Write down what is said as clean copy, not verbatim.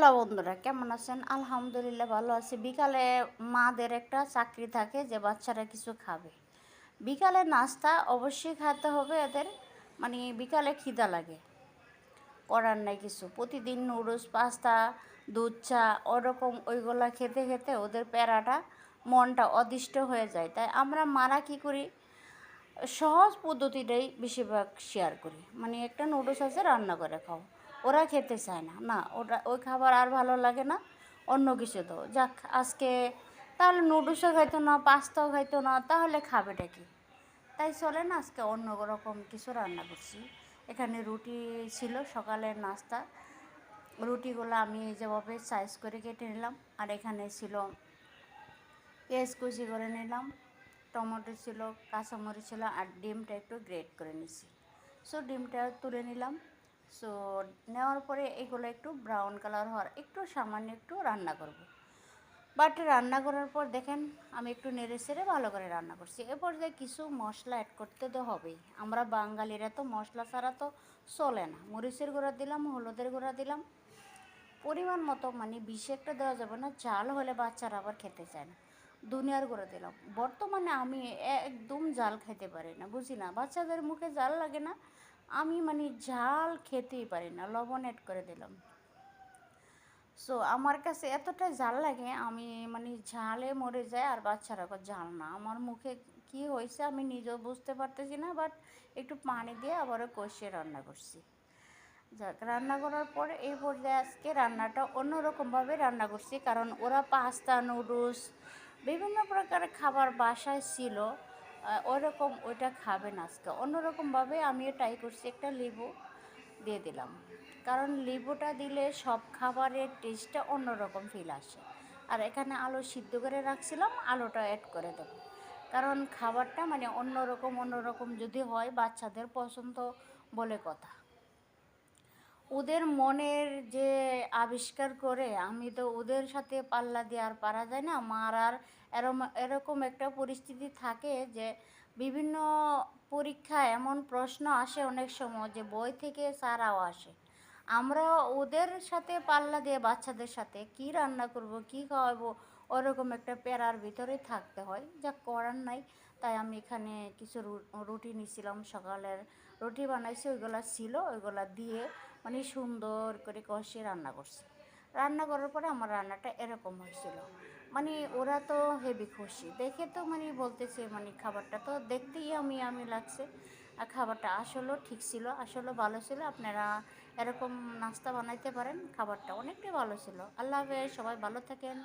Hello বন্ধুরা, কেমন আছেন? আলহামদুলিল্লাহ ভালো আছি। বিকালে মাদের একটা চাকরি থাকে যে বাচ্চারা কিছু খাবে। বিকালে নাস্তা অবশ্যই খেতে হবে এদের, মানে বিকালে খিদা লাগে, করার নাই কিছু। প্রতিদিন নুডলস, পাস্তা, দুধ চা ওরকম ওইগুলা খেতে খেতে ওদের প্যারাটা মনটা অদিষ্ট হয়ে যায়। তাই আমরা মারা কী করি, সহজ পদ্ধতিটাই বেশিরভাগ শেয়ার করি। মানে একটা নুডলস আছে, রান্না করে খাও। ওরা খেতে চায় না, না ওটা ওই খাবার আর ভালো লাগে না, অন্য কিছু দাও। যাক আজকে তাহলে নুডলসও খাইতো না, পাস্তাও খাইতো না, তাহলে খাবেটা কি? তাই চলে না, আজকে অন্য রকম কিছু রান্না করছি। এখানে রুটি ছিল সকালের নাস্তা। রুটিগুলো আমি যেভাবে সাইজ করে কেটে নিলাম, আর এখানে ছিল পেঁয়াজ কুচি করে নিলাম, টমেটো ছিল, কাঁচামরিচ ছিল, আর ডিমটা একটু গ্রেট করে নিছি। সো ডিমটা তুলে নিলাম। সো নেওয়ার পরে এগুলো একটু ব্রাউন কালার হওয়ার একটু সামান্য একটু রান্না করব। বাট রান্না করার পর দেখেন আমি একটু নেড়ে চেড়ে ভালো করে রান্না করছি। এরপর যে কিছু মশলা অ্যাড করতে তো হবেই। আমরা বাঙালিরা তো মশলা ছাড়া তো চলে না। মরিচের গুঁড়া দিলাম, হলুদের গুঁড়া দিলাম পরিমাণ মতো, মানে বেশি একটা দেওয়া যাবে না, ঝাল হলে বাচ্চারা আবার খেতে চায় না। ধনিয়ার গুঁড়ো দিলাম। বর্তমানে আমি একদম ঝাল খেতে পারি না, বুঝি না, বাচ্চাদের মুখে ঝাল লাগে না, আমি মানে ঝাল খেতেই পারি না। লবণ অ্যাড করে দিলাম। সো আমার কাছে এতটা ঝাল লাগে, আমি মানে ঝালে মরে যায়, আর বাচ্চারা ঝাল না। আমার মুখে কি হয়েছে আমি নিজেও বুঝতে পারতেছি না, বাট একটু পানি দিয়ে আবারও কষিয়ে রান্না করছি। যাক, রান্না করার পর এই পর্যায়ে আজকে রান্নাটা অন্যরকমভাবে রান্না করছি, কারণ ওরা পাস্তা, নুডলস বিভিন্ন প্রকারের খাবার বাসায় ছিল, ওরকম ওইটা খাবে না। আজকে অন্যরকমভাবে আমিও ট্রাই করছি, একটা লেবু দিয়ে দিলাম, কারণ লেবুটা দিলে সব খাবারের টেস্টটা অন্যরকম ফিল আসে। আর এখানে আলু সিদ্ধ করে রাখছিলাম, আলুটা অ্যাড করে দেব, কারণ খাবারটা মানে অন্যরকম অন্যরকম যদি হয় বাচ্চাদের পছন্দ বলে কথা। ওদের মনের যে আবিষ্কার করে, আমি তো ওদের সাথে পাল্লা দিয়ে আর পারা যায় না। মার আর এরকম একটা পরিস্থিতি থাকে যে বিভিন্ন পরীক্ষায় এমন প্রশ্ন আসে অনেক সময় যে বই থেকে ছাড়াও আসে। আমরা ওদের সাথে পাল্লা দিয়ে বাচ্চাদের সাথে কি রান্না করব, কি খাওয়াবো, ওরকম একটা প্যারার ভিতরে থাকতে হয়, যা করার নাই। তাই আমি এখানে কিছু রুটি নিয়েছিলাম, সকালের রুটি বানাইছি, ওইগুলা ছিল, ওইগুলা দিয়ে মানে সুন্দর করে কষিয়ে রান্না করছি। রান্না করার পরে আমার রান্নাটা এরকম হয়েছিল। মানে ওরা তো হেভি খুশি দেখে, তো মানে বলতেছে মানে খাবারটা তো দেখতেই আমি আমি লাগছে, আর খাবারটা আসলেও ঠিক ছিল, আসলে ভালো ছিল। আপনারা এরকম নাস্তা বানাইতে পারেন, খাবারটা অনেকটাই ভালো ছিল। আল্লাহ হাফেজ, সবাই ভালো থাকেন,